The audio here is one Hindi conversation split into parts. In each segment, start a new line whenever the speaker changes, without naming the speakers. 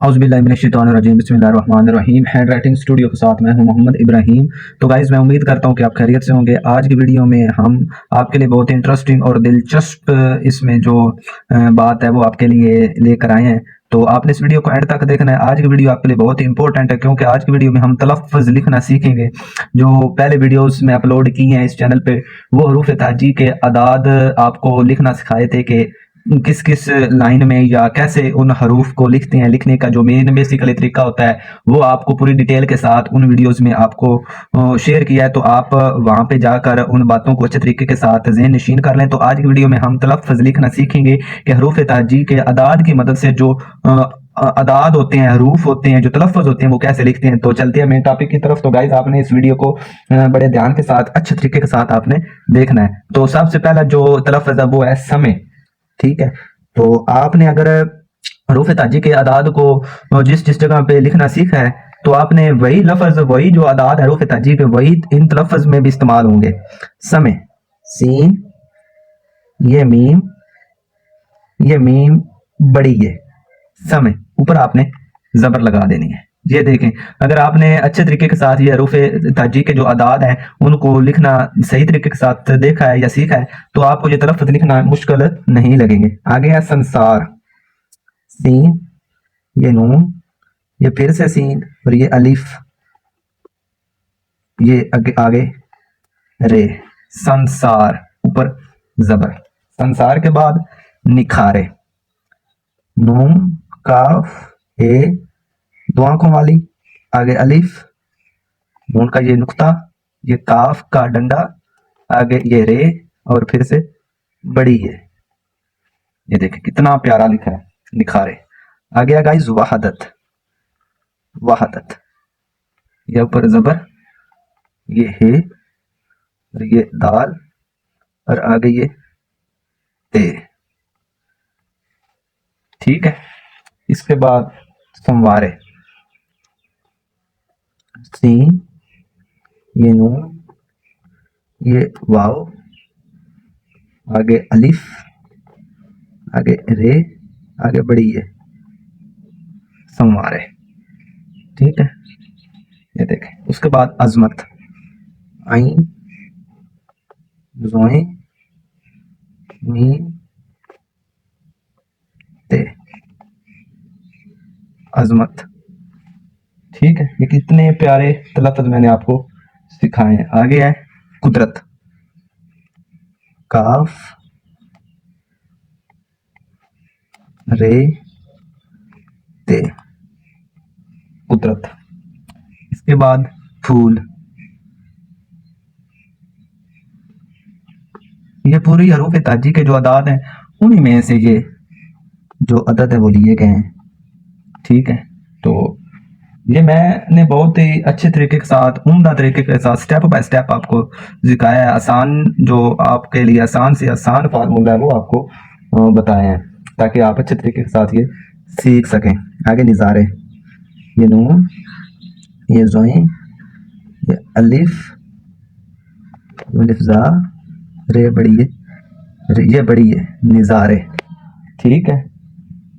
औज़ुबिल्लाहिमिनश्शैतानिर्रजीम बिस्मिल्लाहिर्रहमानिर्रहीम। हैंड राइटिंग स्टूडियो के साथ मैं हूं मोहम्मद इब्राहिम। तो गाइज़ मैं उम्मीद करता हूं कि आप खैरियत से होंगे। आज की वीडियो में हम आपके लिए बहुत इंटरेस्टिंग और दिलचस्प इसमें जो बात है वो आपके लिए लेकर आए हैं। तो आपने इस वीडियो को एंड तक देखना है। आज की वीडियो आपके लिए बहुत इंपॉर्टेंट है क्योंकि आज की वीडियो में हम तलफ़्फ़ुज़ लिखना सीखेंगे। जो पहले वीडियोस में अपलोड की हैं इस चैनल पे, वो हरूफ ताजी के अदाद आपको लिखना सिखाए थे कि किस किस लाइन में या कैसे उन हरूफ को लिखते हैं। लिखने का जो मेन बेसिकली तरीका होता है वो आपको पूरी डिटेल के साथ उन वीडियोस में आपको शेयर किया है। तो आप वहां पे जाकर उन बातों को अच्छे तरीके के साथ ज़हन नशीन कर लें। तो आज की वीडियो में हम तलफ़्फ़ुज़ लिखना सीखेंगे कि हरूफ ताजी के अदाद की मदद से जो अदाद होते हैं, हरूफ होते हैं, जो तलफ़्फ़ुज़ होते हैं वो कैसे लिखते हैं। तो चलते हैं मेन टॉपिक की तरफ। तो गाइज आपने इस वीडियो को बड़े ध्यान के साथ अच्छे तरीके के साथ आपने देखना है। तो सबसे पहला जो तलफ़्फ़ुज़ है वो है समय। ठीक है, तो आपने अगर हरूफ ताजी के अदाद को जिस जिस जगह पे लिखना सीखा है तो आपने वही लफ्ज, वही जो अदाद है हरूफ ताजी के, वही इन तलफ़्फ़ुज़ में भी इस्तेमाल होंगे। समय, सीन, ये मीम बड़ी ये समय, ऊपर आपने जबर लगा देनी है। ये देखें, अगर आपने अच्छे तरीके के साथ ये हरूफ ताजी के जो अदाद हैं उनको लिखना सही तरीके के साथ देखा है या सीखा है तो आपको ये तलफ़्फ़ुज़ लिखना मुश्किल नहीं लगेंगे। आगे है संसार, सीन, ये नून, ये फिर से सीन और ये अलिफ, ये आगे रे। संसार, ऊपर जबर। संसार के बाद निखारे, नून, काफ, ए, दो आंखों वाली, आगे अलिफ, नून का ये नुक्ता, ये काफ का डंडा, आगे ये रे और फिर से बड़ी है। ये देखें कितना प्यारा लिखा है, निखारे। आगे गाइस वहादत, वहादत, ये ऊपर जबर, ये है और ये दाल और आगे ये ते। ठीक है, इसके बाद संवारे, सीन, ये नून, ये वाव, आगे अलिफ, आगे रे, आगे बड़ी है, संवारे। ठीक है, ये देखें। उसके बाद अजमत, आइन, जोए, मीम, ते, अजमत। ठीक है, ये कितने प्यारे तलफ़्फ़ुज़ मैंने आपको सिखाए हैं। आगे है कुदरत, काफ, रे, ते, कुदरत। इसके बाद फूल, ये पूरी हरूफ ताजी के जो अदाद हैं उन्हीं में से ये जो अदद है वो लिए गए हैं। ठीक है, तो ये मैंने बहुत ही अच्छे तरीके के साथ, उम्दा तरीके के साथ, स्टेप बाय स्टेप आपको सिखाया है। आसान, जो आपके लिए आसान से आसान फार्मूला है वो आपको बताए हैं ताकि आप अच्छे तरीके के साथ ये सीख सकें। आगे निज़ारे, ये नून, ये जोए, ये अलिफ, लिफ्जा, रे बड़ी है, ये बड़ी है, निज़ारे। ठीक है,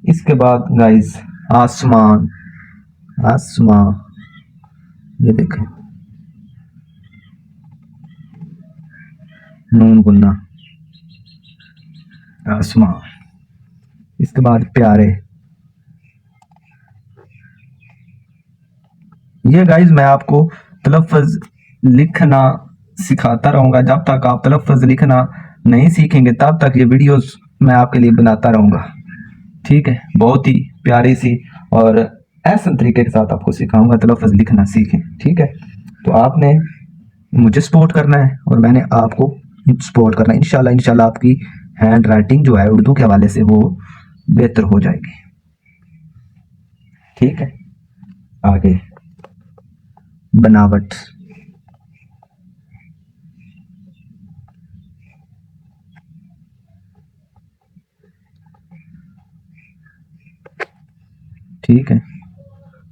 इसके बाद गाइस आसमान, आसमां, ये देखें, नून गुन्ना, आसमां। इसके बाद प्यारे। ये गाइज मैं आपको तलफ़्फ़ुज़ लिखना सिखाता रहूँगा। जब तक आप तलफ़्फ़ुज़ लिखना नहीं सीखेंगे तब तक ये वीडियोस मैं आपके लिए बनाता रहूँगा। ठीक है, बहुत ही प्यारी सी और ऐसे तरीके के साथ आपको सिखाऊंगा तलफ़्फ़ुज़ लिखना सीखें। ठीक है, तो आपने मुझे सपोर्ट करना है और मैंने आपको सपोर्ट करना है। इंशाल्लाह इंशाल्लाह आपकी हैंड राइटिंग जो है उर्दू के हवाले से वो बेहतर हो जाएगी। ठीक है, आगे बनावट, ठीक है,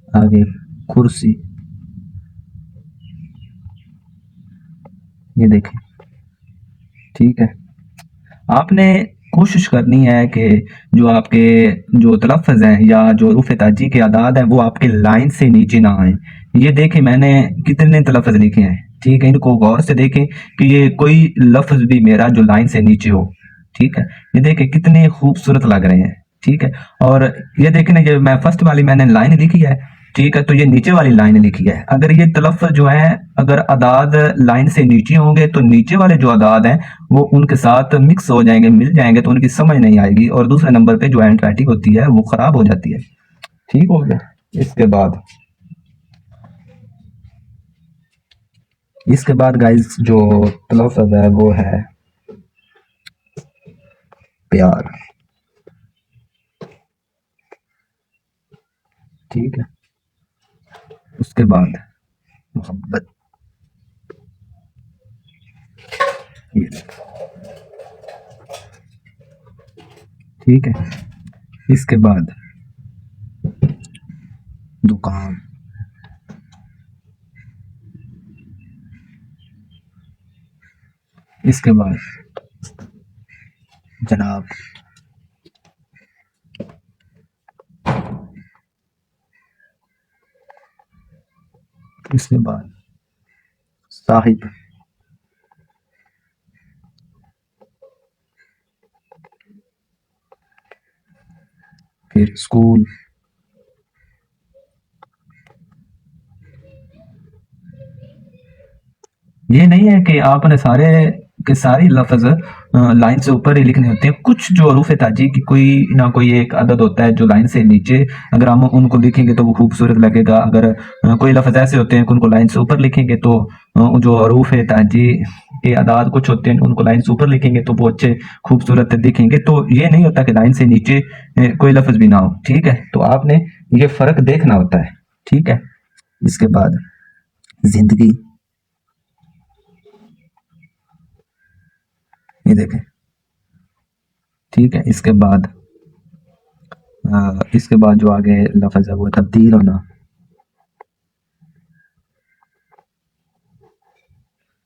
आगे कुर्सी, ये देखें। ठीक है, आपने कोशिश करनी है कि जो आपके जो तलफ़्फ़ुज़ हैं या जो रूफ़ ताजी के अदाद हैं वो आपके लाइन से नीचे ना आएँ। ये देखें मैंने कितने तलफ़्फ़ुज़ लिखे हैं, ठीक है? इनको गौर से देखें कि ये कोई लफ़्ज़ भी मेरा जो लाइन से नीचे हो, ठीक है? ये देखें कितने खूबसूरत लग रहे हैं, ठीक है? और ये देखें ना, ये मैं फर्स्ट वाली मैंने लाइन लिखी है, ठीक है? तो ये नीचे वाली लाइन लिखी है। अगर ये तलफ़्फ़ुज़ जो है अगर अदाद लाइन से नीचे होंगे तो नीचे वाले जो अदाद हैं वो उनके साथ मिक्स हो जाएँगे, मिल जाएँगे, तो उनकी समझ नहीं आएगी और दूसरे नंबर पे जो हैंडराइटिंग होती है वो ख़राब हो जाती है। ठीक हो गया? इसके बाद गाइस जो तलफ़्फ़ुज़ है वो है प्यार, ठीक है? उसके बाद मोहब्बत, ये ठीक है? इसके बाद दुकान, इसके बाद जनाब, इसके बाद साहिब, फिर स्कूल, ये नहीं है कि आपने सारे के सारे लफ्ज़ लाइन से ऊपर ही लिखने होते हैं। कुछ जो हरूफ ताजी की कोई ना कोई एक अदद होता है जो लाइन से नीचे अगर हम उनको लिखेंगे तो वो खूबसूरत लगेगा। अगर कोई लफ्ज़ ऐसे होते हैं कि उनको लाइन से ऊपर लिखेंगे तो जो हरूफ ताजी के अदाद कुछ होते हैं उनको लाइन से ऊपर लिखेंगे तो वो अच्छे खूबसूरत दिखेंगे। तो ये नहीं होता कि लाइन से नीचे कोई लफ्ज़ भी ना हो, ठीक है? तो आपने ये फ़र्क देखना होता है, ठीक है? इसके बाद ज़िंदगी, ये देखें, ठीक है? इसके बाद जो आगे लफ्ज़ है वो तब्दील होना।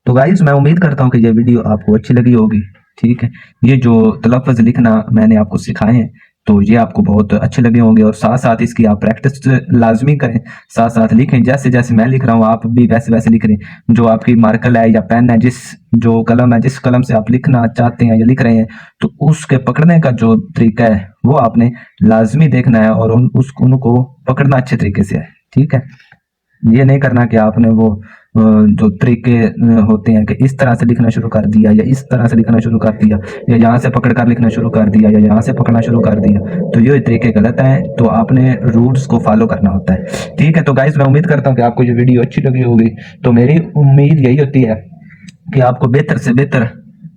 तो गाइस मैं उम्मीद करता हूँ कि ये वीडियो आपको अच्छी लगी होगी, ठीक है? ये जो तलफ़्फ़ुज़ लिखना मैंने आपको सिखाए हैं तो ये आपको बहुत अच्छे लगे होंगे और साथ-साथ इसकी आप प्रैक्टिस लाज़मी करें, साथ-साथ लिखें। जैसे-जैसे मैं लिख रहा हूँ आप भी वैसे-वैसे लिख लें। जो आपकी मार्कर है या पेन है, जो कलम है, जिस कलम से आप लिखना चाहते हैं या लिख रहे हैं, तो उसके पकड़ने का जो तरीका है वो आपने लाज़मी देखना है और उनको पकड़ना अच्छे तरीके से है, ठीक है? ये नहीं करना कि आपने वो जो तरीके होते हैं कि इस तरह से लिखना शुरू कर दिया या इस तरह से लिखना शुरू कर दिया या यहाँ से पकड़ कर लिखना शुरू कर दिया या यहाँ से पकड़ना शुरू कर दिया, तो ये तरीके गलत हैं। तो आपने रूल्स को फॉलो करना होता है, ठीक है? तो गाइस मैं उम्मीद करता हूँ कि आपको ये वीडियो अच्छी लगी होगी। तो मेरी उम्मीद यही होती है कि आपको बेहतर से बेहतर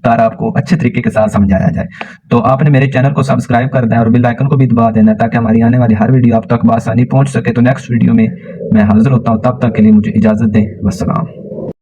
तार आपको अच्छे तरीके के साथ समझाया जाए। तो आपने मेरे चैनल को सब्सक्राइब कर दें और बेल आइकन को भी दबा देना ताकि हमारी आने वाली हर वीडियो आप तक बआसानी पहुंच सके। तो नेक्स्ट वीडियो में मैं हाजिर होता हूं, तब तक के लिए मुझे इजाज़त दें। वस्सलाम।